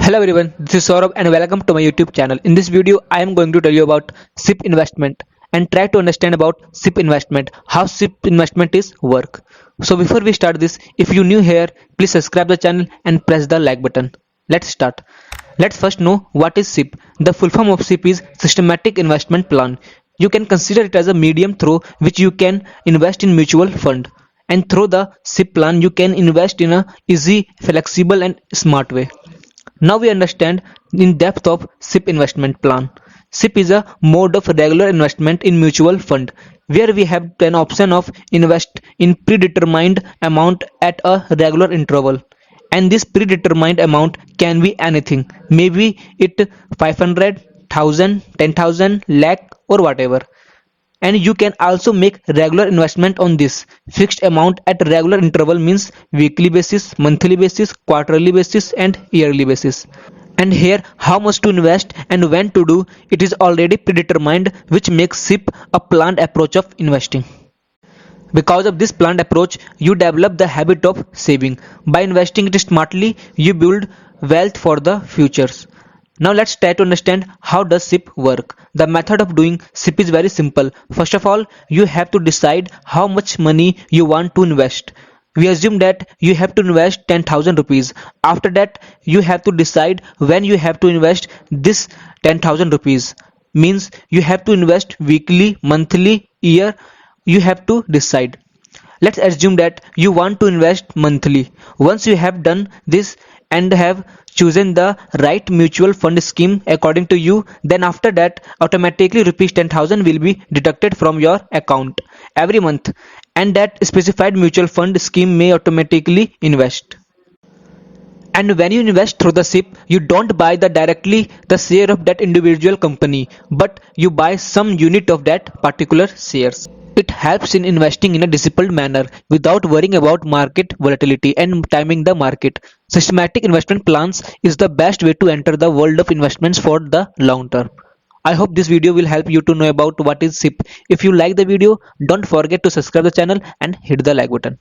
Hello everyone, this is Sourav and welcome to my YouTube channel. In this video, I am going to tell you about SIP investment and try to understand about SIP investment, how SIP investment is work. So before we start this, if you new here, please subscribe the channel and press the like button. Let's start. Let's first know what is SIP. The full form of SIP is Systematic Investment Plan. You can consider it as a medium through which you can invest in mutual fund. And through the SIP plan, you can invest in a easy, flexible and smart way. Now we understand in depth of SIP investment plan. SIP is a mode of regular investment in mutual fund where we have an option of invest in predetermined amount at a regular interval. And this predetermined amount can be anything. Maybe it 500,000, 10,000, lakh or whatever. And you can also make regular investment on this. Fixed amount at regular interval means weekly basis, monthly basis, quarterly basis and yearly basis. And here how much to invest and when to do it is already predetermined, which makes SIP a planned approach of investing. Because of this planned approach, you develop the habit of saving. By investing it smartly, you build wealth for the futures. Now let's try to understand how does SIP work. The method of doing SIP is very simple. First of all, you have to decide how much money you want to invest. We assume that you have to invest 10,000 rupees. After that, you have to decide when you have to invest this 10,000 rupees. Means you have to invest weekly, monthly, year. You have to decide. Let's assume that you want to invest monthly. Once you have done this and have chosen the right mutual fund scheme according to you, then after that automatically rupees 10,000 will be deducted from your account every month, and that specified mutual fund scheme may automatically invest. And when you invest through the SIP, you don't buy directly the share of that individual company, but you buy some unit of that particular shares. It helps in investing in a disciplined manner without worrying about market volatility and timing the market. Systematic investment plans is the best way to enter the world of investments for the long term. I hope this video will help you to know about what is SIP. If you like the video, don't forget to subscribe the channel and hit the like button.